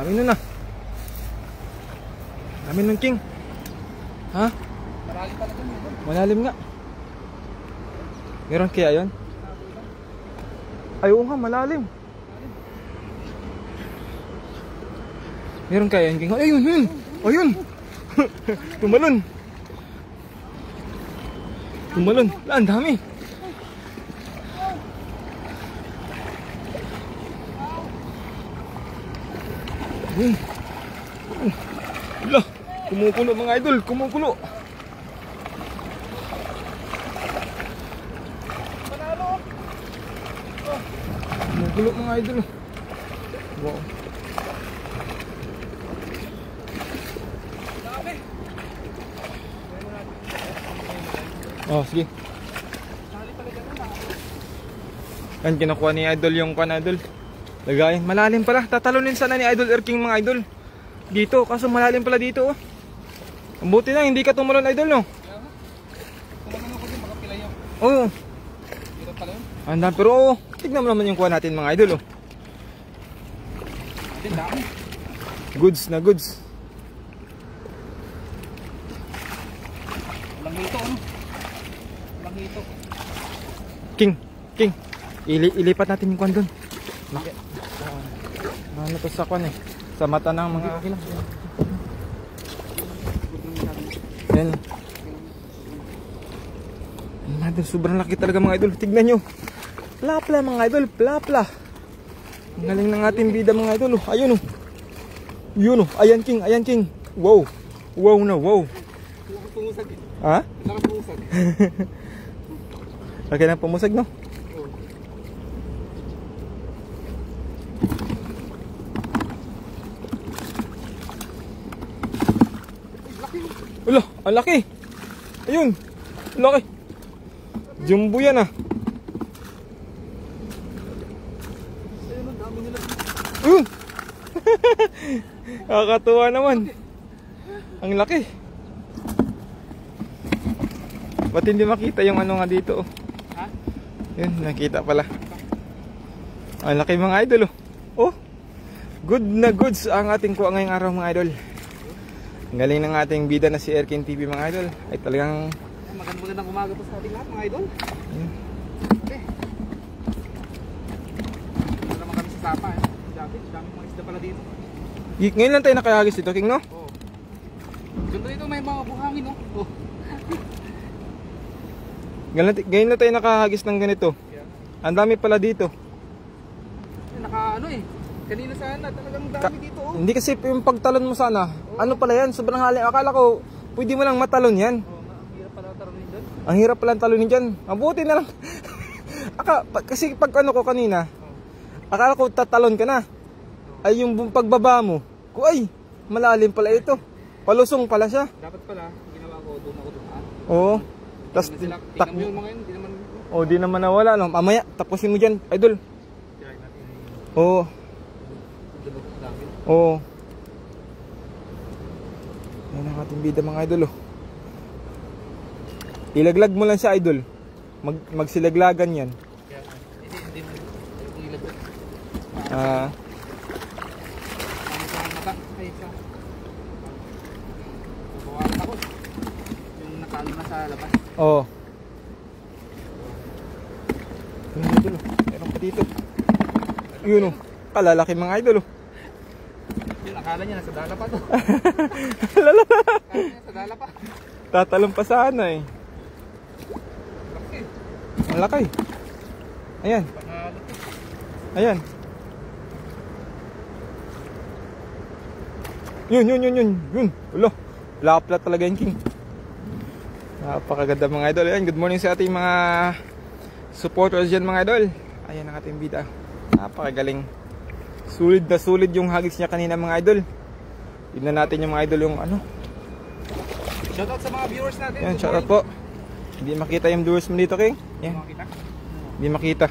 Dami nun ah. Dami nun, King. Ha? Malalim pala dun. Malalim nga. Meron kaya yun? Ay, oo nga, malalim. Meron kaya yun, King? Ayun, yun! Ayun! Tumalon! Tumalon! Ang dami! Ayun! Wala! Kumukulo mga idol! Kumukulo! Kumukulo mga idol! Wow! Oh, sige. Yan, kinukuha ni Idol yung pan Idol. Lagayin. Malalim pala. Tatalunin sana ni Idol Erking mga Idol. Dito. Kaso malalim pala dito. Oh. Ang buti na. Hindi ka tumalon Idol no? Tumalon ako din. Baka pilay yun. Oo. Hirap pala yun. Andan. Pero oh, tignan mo naman yung kuha natin mga Idol. Oh. Din dami. Goods na goods. Walang hito ano. Walang hito. King. King. Ilipat natin yung kuhan doon. Ano to sa kuhan eh. Sa mata ng mga... Yan. Idol, sobrang laki talaga mga idol. Tignan nyo. Plapla mga idol. Plapla. Ang galing ng ating bida mga idol. Ayun oh. Yun oh. Ayan King. Ayan King. Wow. Wow na wow. Pumusag eh. Ha? Laki pumusag. Laki na pumusag no? Ulo, ang laki. Ayun. Ang laki. Jumbo yan ah. Ayun, ang dami nila. Nakakatuwa naman. Ang laki. Ba't hindi makita yung ano nga dito oh. Ha? Yun, nakita pala. Ang laki mga idol oh. Oh. Good na goods ang ating kuha ngayong araw mga idol. Ang galing ng ating bida na si Erking TV mga idol. Ay talagang Magandang umaga po sa ating lahat mga idol. Okay. Wala naman kami sa Sapa eh. Dami mga isda pala dito. ngayon lang tayo nakahagis dito King no? Oo. Ganda dito may mga buhangin no? Oh. Ngayon lang tayo nakahagis ng ganito. Ang dami pala dito. Naka ano eh. Kanina sana talagang dami dito oh. Hindi kasi yung pagtalon mo sana. Ano pala yan? Sobrang hali. Akala ko pwede mo lang matalon yan. Oo, ang hirap pala talunin dyan. Ang hirap pala talunin dyan. Mabuti na lang. Kasi pag ano ko kanina, akala ko tatalon ka na. Ay yung pagbaba mo, ay malalim pala ito. Palusong pala siya. Dapat pala, ginawa ko doon ako dumaan. Oo. Tapos tingnan mo yung mga yun, di naman nawala. No? Mamaya, tapusin mo dyan, idol. Oo. Oo. Yan ang ating bida mga idol oh. Ilaglag mo lang siya idol. Magsilaglagan yan. Hindi mo ilaglag. Ay, isa. Babawalan ako. Yung nakano na sa labas. Oo. Yung idol oh. Meron pa dito. Yun oh. Kalalaki mga idol oh. Yun, akala niya nasa dala pa to. Lala. Akala niya sa dala pa. Tatalon pa sana eh. Laki. Ang laki. Ayan. Ayan. Yun. Ulo. Laplat talaga yung King. Napakaganda mga idol. Ayan, good morning sa ating mga supporters dyan mga idol. Ayan ang ating bida. Napakagaling. Sulit na sulit yung hagis niya kanina mga idol. Tignan natin yung mga idol yung ano. Shoutout sa mga viewers natin. Ayan, shoutout po. Hindi makita yung viewers mo dito King. Ayan. Hindi makita.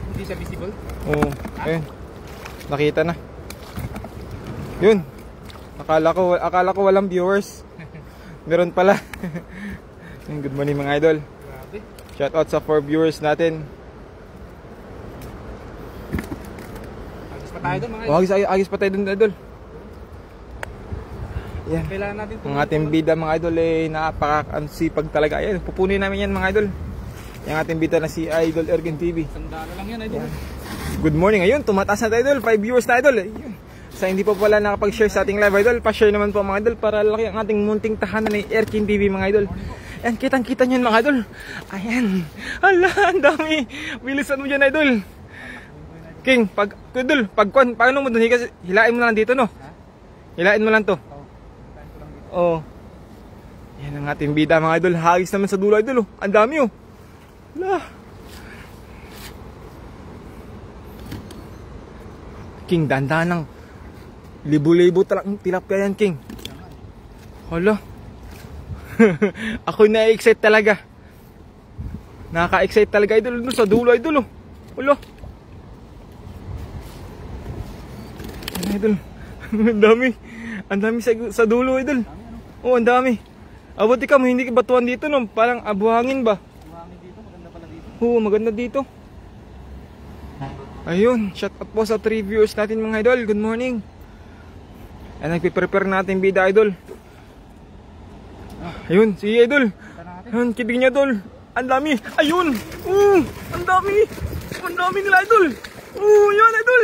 Hindi siya visible? Oo. Ayan. Nakita na. Yun. Akala ko walang viewers. Meron pala. Good morning mga idol. Grabe. Shout out sa 4 viewers natin. Agis pa tayo doon mga O, agis pa tayo dun, idol. Yan. Kailangan natin Ang ating bida mga idol napaka-sipag talaga. Ayan, pupunin namin yan mga idol. Yung ating bida na si Idol Ergin TV. Sandalo lang yan, idol. Yan. Good morning. Ayun, tumataas na tayo idol. 5 viewers na idol. Ayun. Sa hindi pa pala nakapag-share sa ating live idol, pa-share naman po mga idol para laki ang ating munting tahanan ni Ergin TV mga idol. Ayan, kitang-kita nyo yun mga idol. Ayan. Hala, ang dami. Bilisan mo dyan idol. King, paano mo dun? Hilain mo lang dito no? Hilain mo lang to. Oh. Yan ang ating bida mga idol. Hagis naman sa dulo idol. Oh. Ang dami oh. Hala. King, dandan ng libo-libo talagang tilapia yan, King. Hala. Ako na-excite talaga. Nakaka-excite talaga idol sa dulo idol oh. Hala. Yan idol. Ang dami. Ang dami sa dulo idol. Oh, ang dami. Abuti ka mo, hindi ka batuan dito no? Parang abuhangin ba? Buhangin dito, maganda pala dito. Oo, maganda dito. Ayun, shout out po sa 3 viewers natin mga idol. Good morning. Ay, nagpiprepare natin bida idol. Ayun, sige idol. Ayun, kitig niya idol. Ang dami. Ayun. Ang dami. Ang dami nila idol. Yun idol.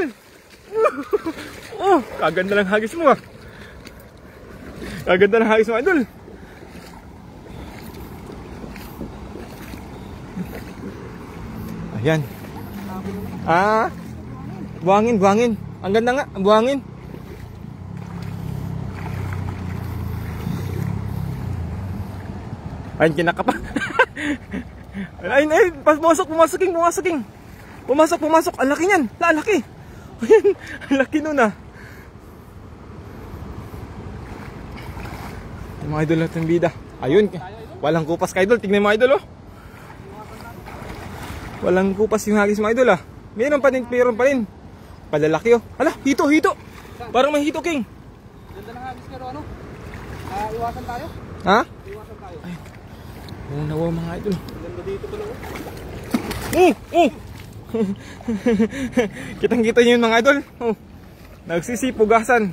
Kaganda lang hagis mo ah. Kaganda ng hagis mo idol. Ayan. Buhangin. Ang ganda nga, buhangin. Ayun, kinakapa. Ayun, pumasok King. Pumasok. Ang laki niyan. Ang laki. Ayun, ang laki nun ah. Mga idol natin bida. Ayun, walang kupas ka idol. Tingnan mo idol oh. Walang kupas yung hagis mga idol ah. Meron pa rin. Palalaki oh. Hala, hito. Parang may hito King. Ganda ng hagis pero ano? Iwasan tayo? Ha? Iwasan tayo. Oo, nawa mga idol. Ganda dito pala oh. Kitang-kita nyo yun mga idol. Oh. Nagsisipugasan.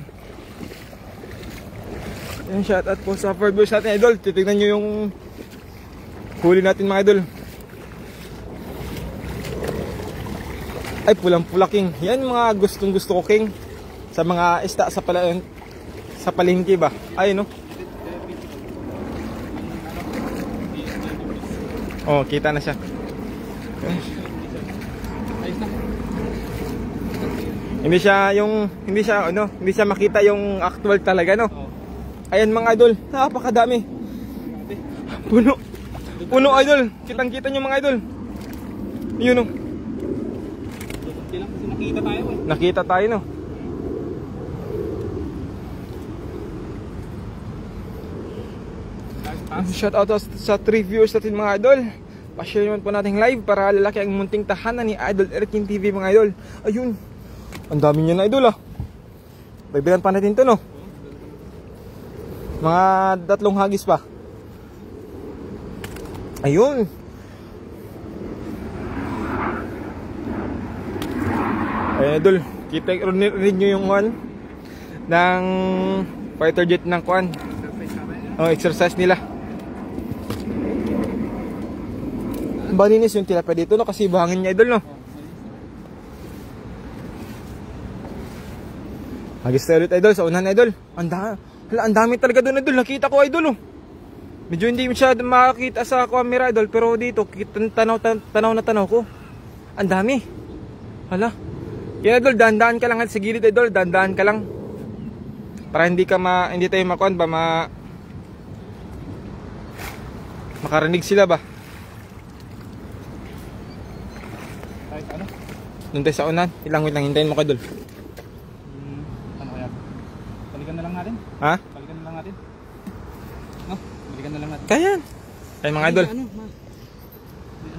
Yan, shout out po sa viewers natin idol. Titignan nyo yung huli natin mga idol. Ay, pulang-pula King. Yan mga gustong-gusto ko King. Sa mga isda sa palengke ba? Ay no. Oh, kita na siya. Hindi siya makita yung actual talaga no. Ayan mga idol, napakadami. Puno idol. Kitang-kita niyo mga idol. Yun oh. Nakita tayo eh. Nakita tayo no. Shout out sa 3 viewers natin mga idol. Pa-share naman po natin live para lalaki ang munting tahanan ni Idol Ergin TV mga idol. Ayun. Ang dami niya na idol ah. Bibilan pa natin to no. Mga 3 hagis pa. Ayun. Ayun idol. Kita rin nyo yung one ng fighter jet ng kuan. Oh, exercise nila. Baninis yung tilapia dito no kasi buhangin niya idol no. Hagis tayo ulit idol sa unahan idol. Ang dami talaga doon idol. Nakita ko idol oh. Medyo hindi siya makakita sa camera idol pero dito tanaw ko. Ang dami. Hala. Kaya idol, dahan-dahan ka lang sa gilid idol, dahan-dahan ka lang. Para hindi tayo makuan ba makarinig sila ba? Kahit ano? Doon tayo sa unan. Wait lang, hintayin mo ka idol. Ano kaya? Balikan na lang natin. Ha? Balikan na lang natin. No? Balikan na lang natin. Kaya. Kaya mga idol. Ano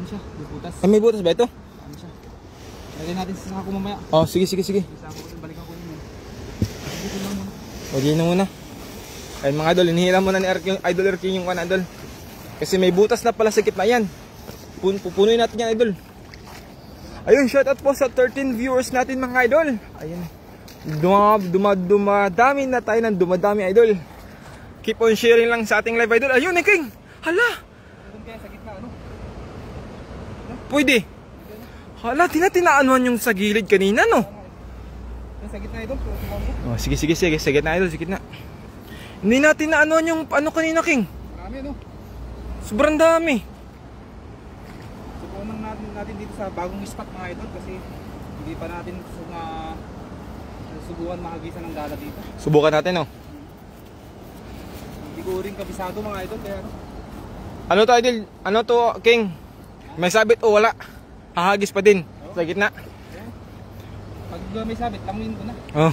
siya? May butas. Ay, may butas ba ito? Ano siya? Lagyan natin sa sako mamaya. Oh, sige. Balikan ko yun. Dito lang muna. O, di na muna. Ay mga idol, inihila muna ni Idol Ergin yung idol. Kasi may butas na pala sa gitna yan. Pupunuin natin yan idol. Ayun, shoutout po sa 13 viewers natin mga idol. Ayun. Dumadami na tayo ng dumadami idol. Keep on sharing lang sa ating live idol. Ayun, King. Hala. Doon kaya sa gitna, ano? Pwede. Hala, tinaanuan yung sa gilid kanina, no? Yung sa gitna idol, Oh, sige. Sa gitna idol, sa gitna. Hindi natin naanuan yung ano kanina, King. marami, no? Sobrang dami. Subukan natin dito sa bagong spot mga idol kasi hindi pa natin subukan makagisa ng gala dito. Subukan natin, no? Hindi ko rin kabisado mga idol kaya ano. Ano to, idol? Ano to, King? May sabit o wala? Hahagis pa din sa gitna. Pag may sabit, languin ko na. Oh.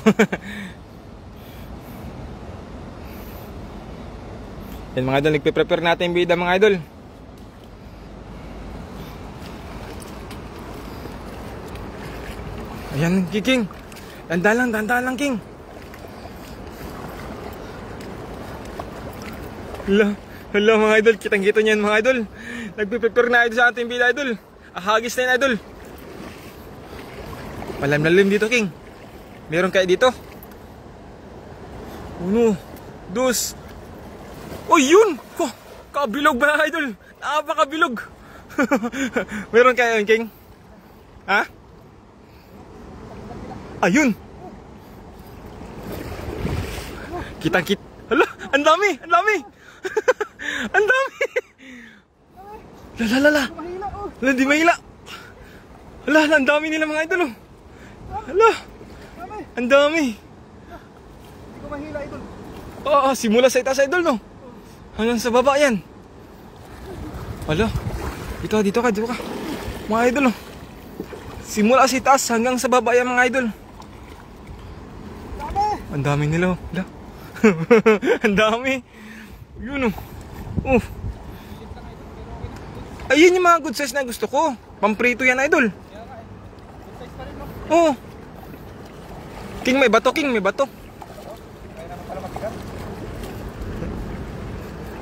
Yan mga idol, nagpe-prepare natin yung bida mga idol. Ayan, King. Dandan lang, King. Hala mga idol, kitang-kita niyan mga idol. Nagpe-prepare na idol sa ating bida idol. Ahagis na yun idol. Malam-lalim dito, King. Meron kayo dito? 1, 2. Oh, yun! Oh, kabilog ba, idol? Napakabilog. Meron kayo yun, King? Ha? Ayun! Kitang-kit. Hala, ang dami! Ang dami! Ang dami! Lala. Hala, di mahila. Hala, ang dami nila mga idol. Hala, ang dami. Hindi ko mahila idol. Oo, simula sa itaas idol, no? Hanggang sa baba yan. Hala, dito ka. Mga idol, oh. Simula sa itaas hanggang sa baba yan mga idol. Ang dami nila, oh. Hala. Ang dami. Yun, oh. Ayun yung mga good size na gusto ko. Pamprito yan idol. Oh. King, may bato.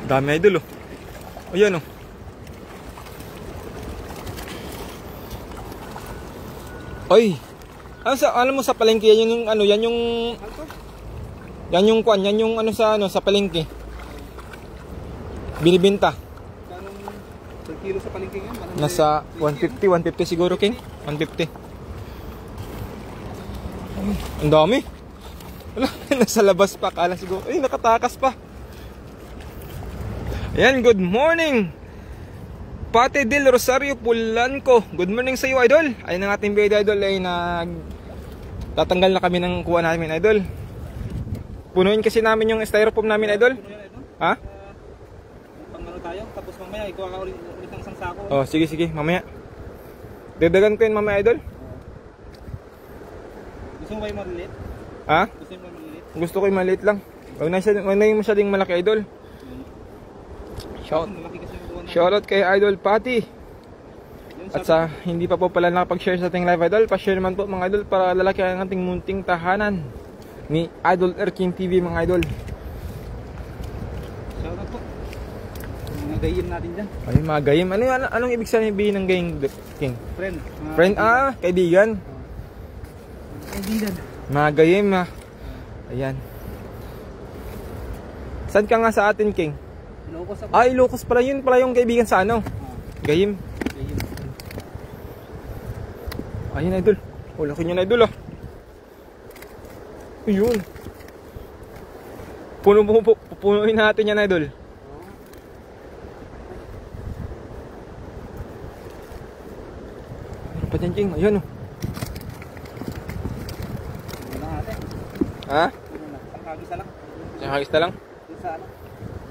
Dami idol, oh. Ayan, oh. Oy. Alam mo sa palengke yan yung ano, yan yung sa palengke. Binibenta. Per kilo sa palengke yan? Nasa 150 siguro, King. 150. Ang dami. Wala, nasa labas pa. Kala siguro, nakatakas pa. Ayan, good morning. Pate Del Rosario Pulanco. Good morning sa iyo, idol. Ayun ang ating video, idol. Ay tatanggal na kami ng kuha namin, idol. Punuin kasi namin yung styrofoam namin, idol. Ha? Pang ano tayo, tapos mamaya ikuha ka ulit ng isang sako. Oh, sige, mamaya. Dagdagan ko yun mamaya, idol. Gusto mo ba yung maliliit? Ha? Gusto mo yung maliliit? Gusto ko yung maliit lang. Huwag na yung masyadong malaki, idol. Shoutout kay Idol Patty. At sa hindi pa po pala nakapag-share sa ating live, idol, pa-share naman po mga idol para lalaki ang ating munting tahanan ni Idol Erking TV mga idol. Shoutout po. Mga gayim natin dyan. Ay, mga gayim. Anong ibig sabihin ng gayim, King? Friend. Friend, kaibigan. Kaibigan. Mga gayim, ha. Ayan. Saan ka nga sa atin, King? Ilocos ako. Ilocos pala. Yun pala yung kaibigan sa ano? Gayim. Gayim. Ayun, idol. Laki niya na, idol, ah. Ayun. Pupunuin natin yan, idol. Ano pa dyan, King? Ayun, oh. Wala natin. Ha? Ang hagis na lang. Ang hagis na lang? Dun sa ano?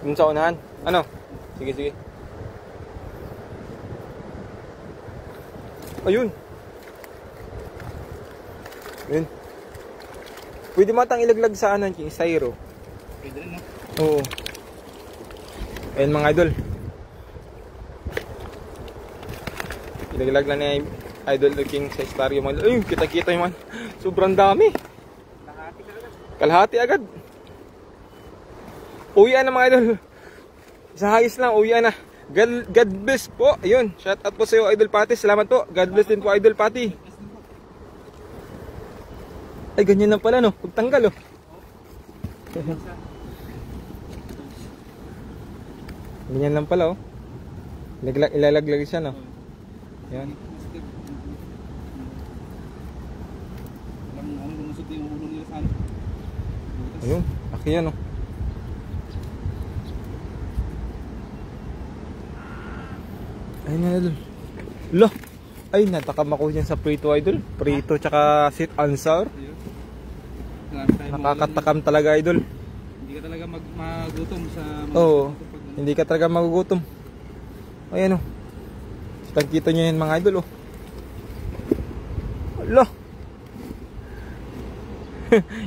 Dun sa unahan? Ano? Sige. Ayun. Ayun. Pwede matang ilaglag sa ano, King? Styro. Pwede rin, no? Oo. Ayun mga idol. Ilaglag na ni Idol King sa stereo mga idol. Ayun, kita-kita yung man. Sobrang dami. Kalahati agad. Uwian na mga idol. Sa hagis lang, uwian na. God bless po. Ayun, shout out po sa iyo Idol Patty. Salamat po. God bless din po Idol Patty. Ay, ganyan lang pala no. Pagtanggal oh. Ganyan lang pala oh. Ilalaglag siya no. Yan. Alam lumusot yung ulo nila sa ano. Ayun, laki yan oh. Ayun na Idol. Lo. Ay, natakam ako dyan sa prito Idol. Prito tsaka sweet and sour. Nakakatakam talaga Idol. Hindi ka talaga magutom sa Oo, hindi ka talaga magugutom. Ayan oh. Kitang-kita nyo yan mga Idol oh. Lo.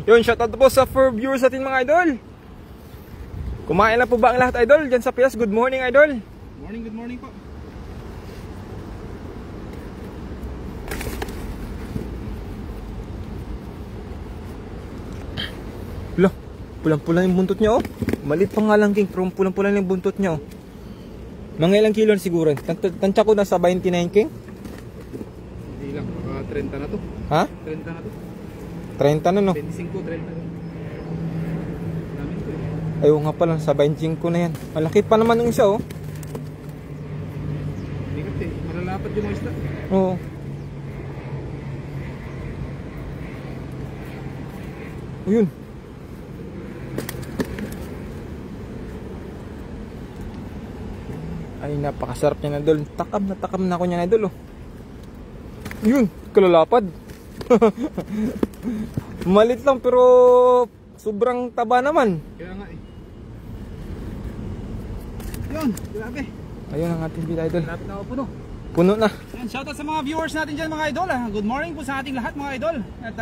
Yun, shoutout po sa 4 viewers natin mga Idol. Kumain na po ba ang lahat Idol dyan sa Pias? Good morning Idol. Good morning po. Lo, pulang-pulang yung buntot niya oh. Malit pa nga lang king, pero pulang-pulang yung buntot niya oh. Mga ilang kilo siguro? Tansya ko na sa 29 king? Hindi lang, baka 30 na to. Ha? 30 na to. 30 na no? 25, 30 na. Namin to eh. Ayaw nga pala, sa 25 na yan. Malaki pa naman yung isa oh. Bigat eh, malalapat yung mga isda. Oo. Ayun. Ay, napakasarap niya na Idol. Takam na ako niya na Idol oh. Yun, kalalapad. Malit lang pero sobrang taba naman. Kaya nga eh. Yun, grabe. Ayun ang ating video Idol. Lapit na ako puno. Puno na. Yan, shoutout sa mga viewers natin dyan mga idol. Good morning po sa ating lahat mga idol. At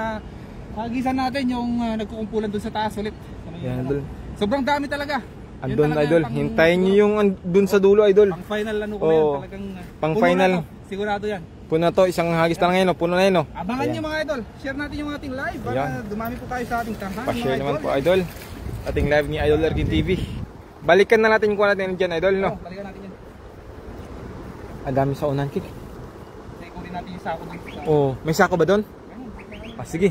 kagisan natin yung nagkukumpulan dun sa taas ulit. Yan Idol. Sobrang dami talaga. Yun Andun talaga Idol. yung Hintayin nyo yung dun sa dulo Idol. Pang final ano ko Oo. yan. Talagang Pang puno final. na to. Sigurado yan. Puno na to. Isang hagis na lang yan oh. Puno na yan oh. Abangan Ayan. nyo mga idol. Share natin yung ating live para Ayan. dumami po tayo sa ating tahanan Pa-share mga naman idol. po Idol. Ating live ni Idol Erkin TV. Balikan na natin kung natin dyan Idol no. Balikan natin yan. Ang dami sa unan kick. Kasi kunin natin yung sako dito. Oh, may sako ba doon? Ah, sige.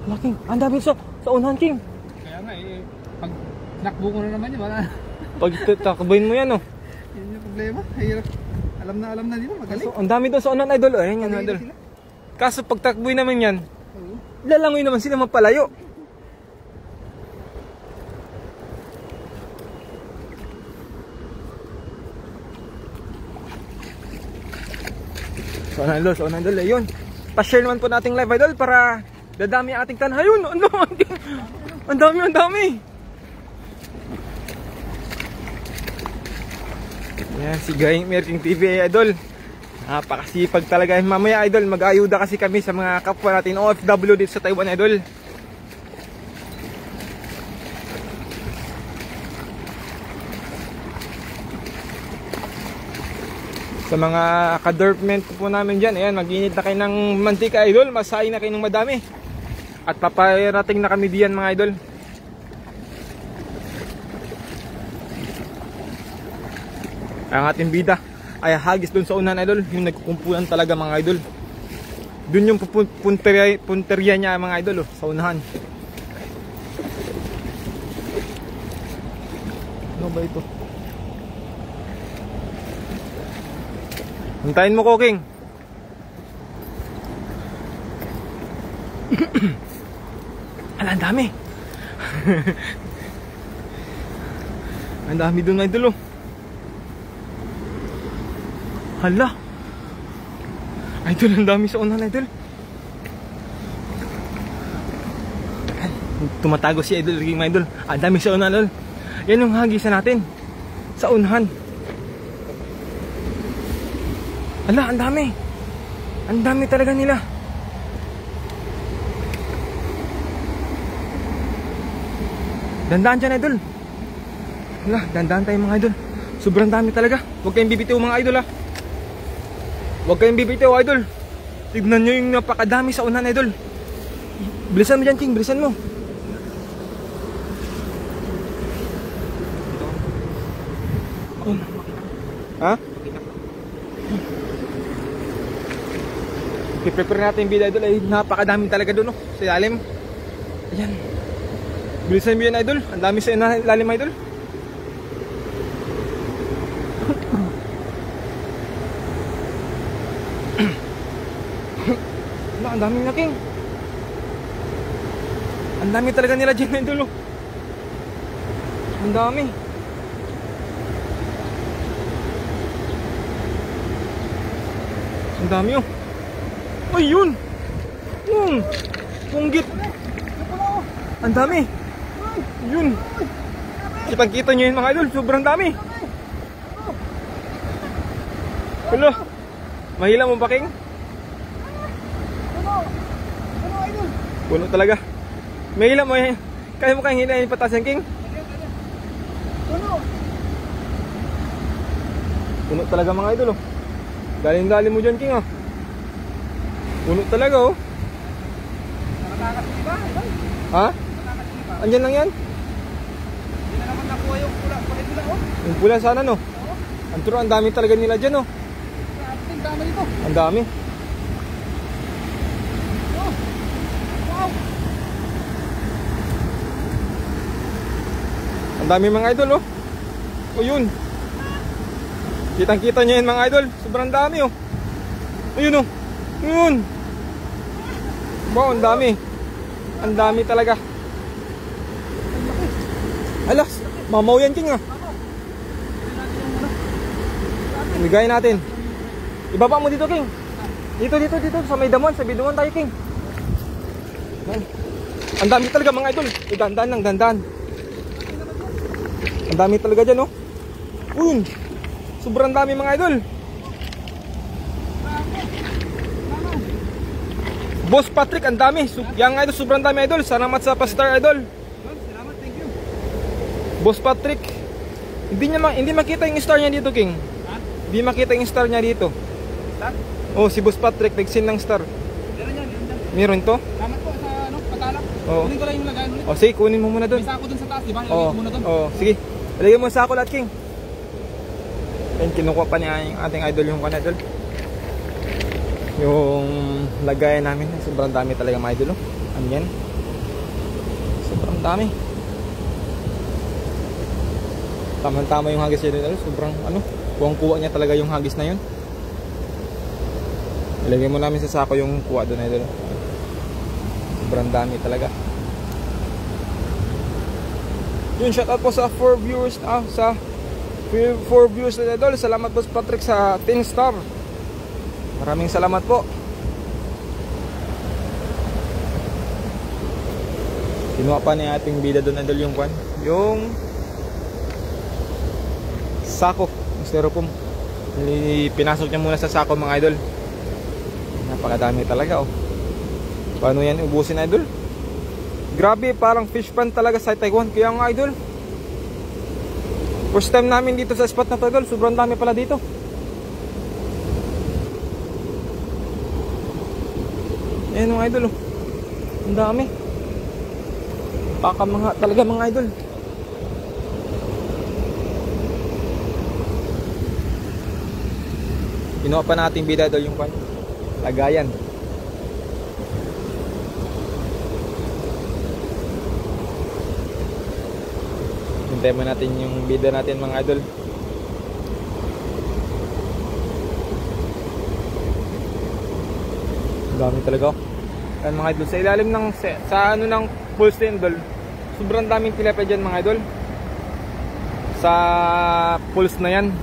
Laking, ang dami sa unahan king. Kaya nga eh, pag nakbo ko na naman yun, wala. Pag takbayin mo yan oh. Yun yung problema, hirap. Alam na nila, magaling. So, ang dami doon sa unahan Idol. Ayan yan Magaling Idol. sila. Kaso pag takboy naman yan, Oo. lalangoy naman sila mapalayo. So unahan Idol, ayun. Pa-share naman po nating live Idol para dadami ang ating tanah. Ayun, ano, ang dami. Yan, si Gamer King TV Idol. Napakasipag talaga. Mamaya Idol, mag-ayuda kasi kami sa mga kapwa natin OFW dito sa Taiwan Idol. Sa mga ka-dorpment po namin dyan, ayan, mag-init na kayo ng mantika Idol. Masahin na kayo ng madami. At paparating na kami diyan mga Idol. Ang ating bida ay hagis dun sa unahan Idol. Yung nagkukumpulan talaga mga Idol. Dun yung punteriya niya mga Idol oh, sa unahan. Ano ba ito? Hintayin mo Koking. Ala, ang dami. Ang dami dun Idol oh. Hala. Idol, ang dami sa unahan Idol. Tumatago si Idol, King Idol. Ang dami sa unahan Idol. Yan yung hagisan natin. Sa unahan. Hala, ang dami. Ang dami talaga nila. Dandaan dyan Idol. Hala, dandaan tayo mga Idol. Sobrang dami talaga. Huwag kayong bibitiw mga Idol ha. Huwag kayong bibitiw Idol. Tignan nyo yung napakadami sa unahan Idol. Bilisan mo dyan King, bilisan mo. Ha? I-prepare natin yung video idol. Ay napakadami talaga doon, no? Sa ilalim. Ayan. Bilisan mo yun idol. Ang dami sa ilalim idol. Ang daming na king. Ang dami talaga nila dyan idol, oh. Ang dami. Ang dami, oh. Ay, yun. Punggit. Ang dami. Yun. Kitang-kita nyo yun mga idol. Sobrang dami. Hello. Mahila mo ba, king? Puno talaga. Mahila mo yan. Kaya mo kayang hilahin pataas yan, king? Puno talaga mga idol, oh. Galing-galing mo dyan, king, oh. Puno talaga, oh. Nakatakas ba? Ha? Andyan lang yan? Hindi na naman nakuha yung pula. Kulit nila, oh. Yung pula sana, no? Ang turo, ang dami talaga nila dyan, oh. Ang dami dito. Ang dami. Oh. Wow. Ang dami mga idol, oh. O yun. Kitang-kita nyo yun mga idol. Sobrang dami, oh. Ayun, oh. Yun. Wow, ang dami. Ang dami talaga. Alas, mamaw yan, king, ah. Ibigay natin. Ibaba mo dito, king. Dito. Sa may damon. Sa bidungan tayo, king. Ang dami talaga mga idol. Dandan lang, dandan. Ang dami talaga dyan, oh. Uyun. Sobrang dami mga idol. Boss Patrick, ang dami. Yang idol, sobrang dami idol. Salamat sa pastar idol. Salamat, thank you. Boss Patrick. Hindi makita yung star niya dito, king. Ha? Hindi makita yung star niya dito. Star? Oh, si Boss Patrick nagsin ng star. Meron yan. Meron to? Salamat po sa patalak. Oo. Kunin ko lang yung lagayan ulit. Oh, sige, kunin mo muna doon. May sako dun sa taas, di ba? Oo. Ilagay ko muna dun. Oh, sige. Ilagay mo sa ako lahat, king. And kinukuha pa niya yung ating idol yung idol. Yung lagayan namin, sobrang dami talaga mga idol, oh. Ano yan? Sobrang dami. Tama-tama yung hagis niya idol. Sobrang kuwang-kuwa niya talaga yung hagis na yun. Ilagay mo namin sa sako yung kuha doon idol. Sobrang dami talaga. Yun, shoutout po sa 4 viewers sa 4 viewers na idol. Salamat Boss Patrick sa 10 star. Maraming salamat po. Kinuha pa ni ating bida doon idol yung yung sako, yung styrofoam. Pinasok niya muna sa sako mga idol. Napakadami talaga, oh. Paano yan ubusin idol? Grabe, parang fish pan talaga sa Taiwan. Kaya nga idol, first time namin dito sa spot na to idol. Sobrang dami pala dito. Ayan mga idol, oh. Ang dami. Pakamangha talaga mga idol. Kinuha pa natin bida idol yung lagayan. Hintayin mo natin yung bida natin mga idol. Ang dami talaga, oh. Ayan mga idol, sa ilalim ng ng full stand idol, sobrang daming tilapia dyan mga idol. Sa pulse na yan,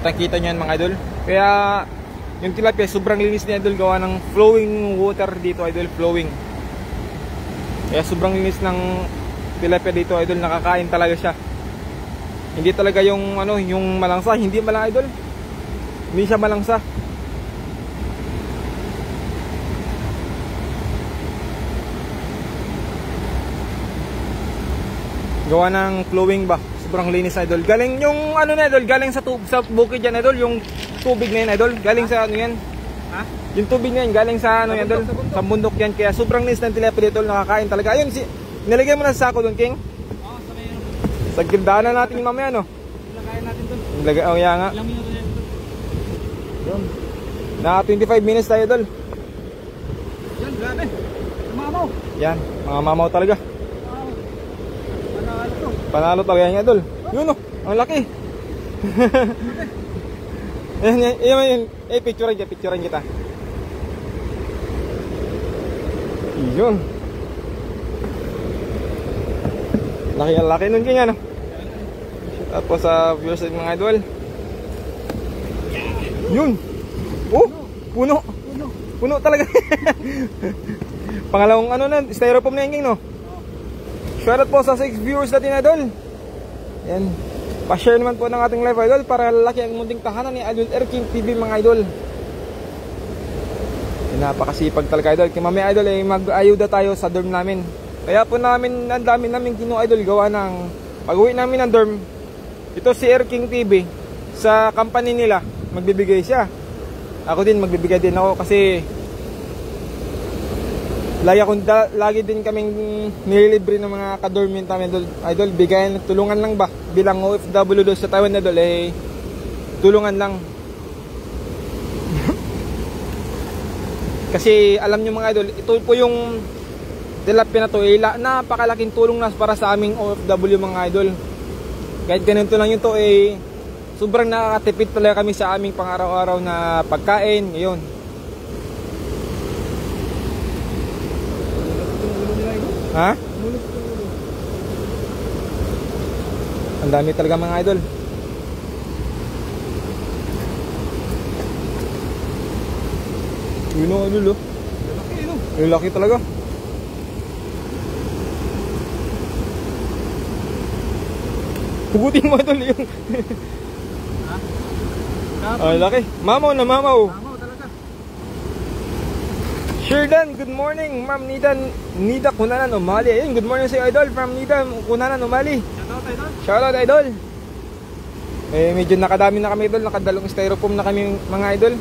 nakikita nyo yan mga idol. Kaya yung tilapia sobrang linis ni idol, gawa ng flowing water dito idol, flowing. Kaya sobrang linis ng tilapia dito idol, nakakain talaga siya. Hindi talaga yung yung malangsa, hindi malang idol. Hindi siya malangsa. Gawa ng flowing ba, sobrang linis idol. Galing yung na idol, galing sa bukid yan idol, yung tubig na yan idol, galing sa yan. Ha? Yung tubig na yan, galing sa yan idol, sa bundok yan. Kaya sobrang linis ng tilapia dito, nakakain talaga. Ayun, nilagay mo na sa sako doon, king. Oo, sa may sa gildaanan natin mamaya, no. Kaya natin doon. Lagay, oh, yan nga. Ilang minuto na ito? Yun. Na 25 minutes tayo, idol. Yan, grabe. Mamaw. Yan, mga mamaw talaga. Wow. Panalo to. Panalo talaga yan, idol. Yun, oh, ang laki. Yan. Picturean kita. Yun. Laki nun, King, ano? Shout out po sa viewers at mga idol. Yun. Oh, puno talaga. Pangalawang ano na, styrofoam na yan, King, no? Shout out po sa 6 viewers natin, idol. Yan. Pa-share naman po ng ating live, idol, para lalaki ang munting tahanan ni Idol Erking TV, mga idol. Napakasipag talaga, idol. Kaya mamaya, idol, mag-ayuda tayo sa dorm namin. Kaya po namin, ang dami namin idol, gawa ng pag-uwi namin ng dorm. Ito si Erking TV, sa company nila, magbibigay siya. Ako din, magbibigay din ako kasi lagi din kaming nililibre ng mga ka-dormant namin, idol. Bigayan, tulungan lang ba? Bilang OFW doon sa Taiwan, idol, tulungan lang. Kasi alam nyo, mga idol, ito po yung tilapia na to, napakalaking tulong na para sa aming OFW, mga idol. Kahit ganito lang yun to, sobrang nakakatipid talaga kami sa aming pang-araw-araw na pagkain. Ngayon, ha? Ang dami talaga, mga idol. Yun o, idol, oh. Yung laki talaga. Hugutin mo, idol, yung ay, laki. Mamaw na mamaw. Mamaw talaga. Sherdan, good morning. Ma'am Nida Kunanan Umali. Ayun, good morning sa iyo, idol. From Nida Kunanan Umali. Shout out, idol. Shout out, idol. Medyo nakadami na kami, idol. Nakadalong styrofoam na kami, mga idol.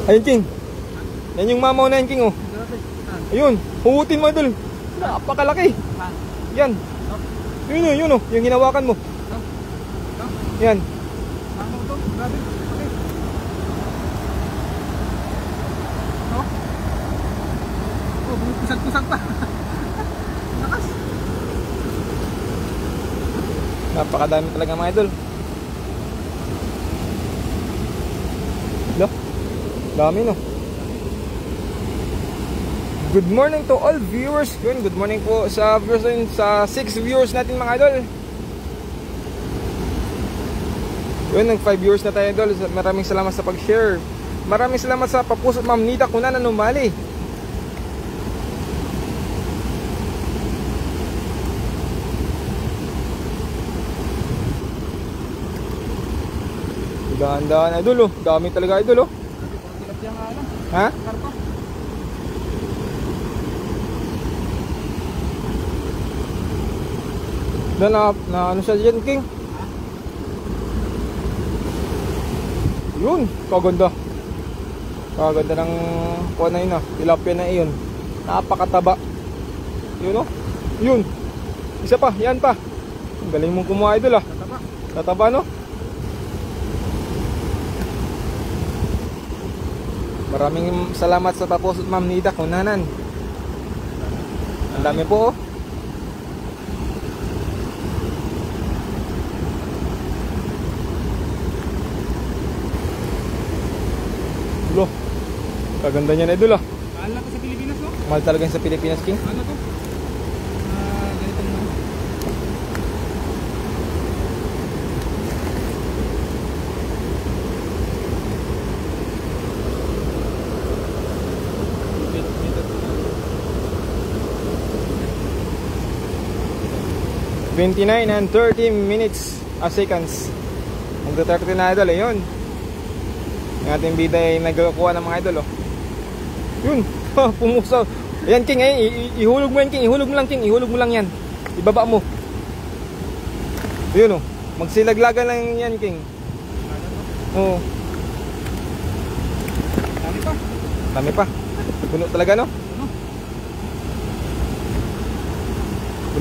Ayun, King. Yan yung mamaw na yan, King, oh. Ayun, hugutin mo, idol. Napakalaki. Yan. Yun, yung hinawakan mo. Yan. Mamaw to, grabe. Okay. Pusag-pusag pa. Lakas. Napakadami talaga, mga idol. Dami, no? Good morning to all viewers. Good morning po sa viewers natin, sa 6 viewers natin, mga idol. Nag 5 viewers na tayo, idol. Maraming salamat sa pag-share. Maraming salamat sa papuso, Ma'am Nida Kunanan Umali. Dahan-dahan, idol, oh. Dami talaga, idol, oh. Ha? Na ano siya dyan, King? Yun, kaganda. Kaganda ng kuha na yun, tilapia na iyon. Napakataba. Yun, oh. Yun. Isa pa, yan pa. Galing mong kumuha, idol, ah. Tataba, no? Maraming salamat sa tapos, Ma'am Nida Kunanan. Ang dami po, oh. Lo, kaganda niya na, idol, ah. Mahal na to sa Pilipinas, no? Mahal talaga sa Pilipinas, King. Ano to? Ganito mo. $29 and 30 minutes seconds. Magda-30 na, idol, yun. Yung ating bida ay nagkakuha ng mga idol, oh. Yun, pumusaw. Ayan, King, ihulog mo yan, King. Ihulog mo lang, King. Ihulog mo lang yan. Ibaba mo. Yun, oh. Magsilaglagan lang yan, King. Oo. Dami pa. Dami pa. Puno talaga, no?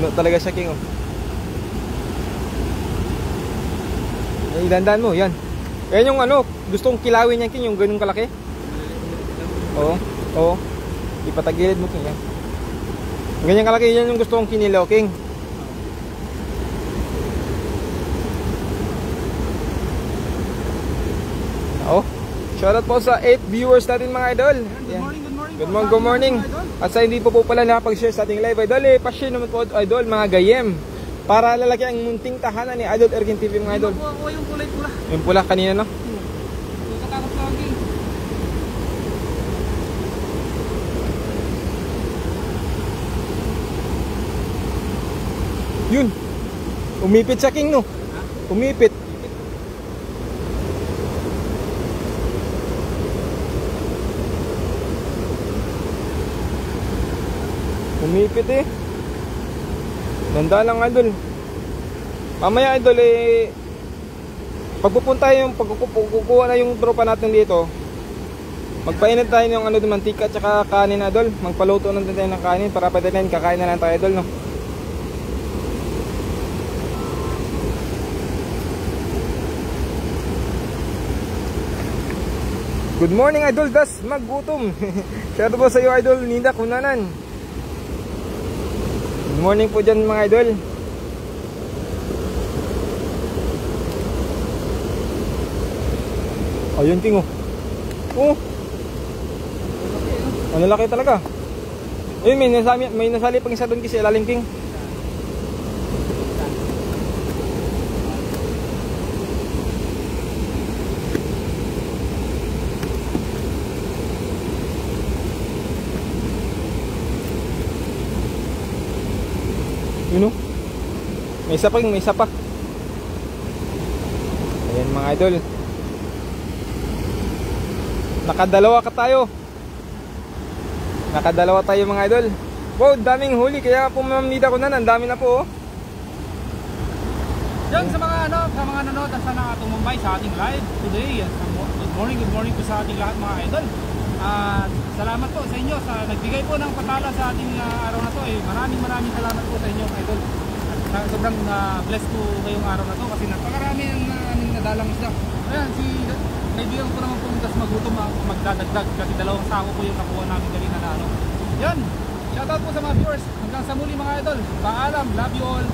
Puno talaga siya, King, oh. Ay, dandan mo, yan. Yan yung ano, gustong kilawin niya, King, yung ganung kalaki. Oo, oo. Ipatagilid mo, King, yan. Ganyan kalaki, yan yung gusto kong kinilaw, King. Oh, shoutout po sa 8 viewers natin, mga idol. Good morning, good morning. Good morning, good morning. At sa hindi po pala nakapag-share sa ating live, idol, pa-share naman po, idol, mga gayem. Para lalaki ang munting tahanan ni Idol Ergin TV, mga idol. Ako yung kulay pula. Yung pula kanina, no? Katakot lagi. Yun. Umipit siya, King, no? Umipit. Umipit eh. Ganda lang, idol. Mamaya, idol, pagpupunta yung pagkukuha na yung tropa natin dito, magpainit tayo ng ano, mantika at saka kanin, idol. Magpaluto na tayo ng kanin para pwede na kakain na lang tayo, idol, no? Good morning, idol. Das maggutom. Shout out po sa iyo, idol Ninda Kunanan. Good morning po dyan, mga idol. Ayun, King, oh. Oh. Ang lalaki talaga. Ayun, may nasali pang isa doon kasi ilalim, King. Yun, oh. May isa pa, King, may isa pa. Ayan, mga idol. Nakadalawa tayo, mga idol. Wow, daming huli. Kaya po, Ma'am Nida Kunanan, dami na po, oh. Yan sa mga nanonood at sana tumumbay sa ating live today. Good morning po sa ating lahat, mga idol. Salamat po sa inyo sa nagbigay po ng patala sa ating araw na to. Maraming salamat po sa inyo, idol. At sobrang blessed po ngayong araw na to kasi napakarami ang nadalang isda. Ayan, kaibigan ko naman po das magutom magdadagdag kasi 2 sako po yung nakuha namin kanina na ano. Yan, shoutout po sa mga viewers. Hanggang sa muli, mga idol. Paalam, love you all.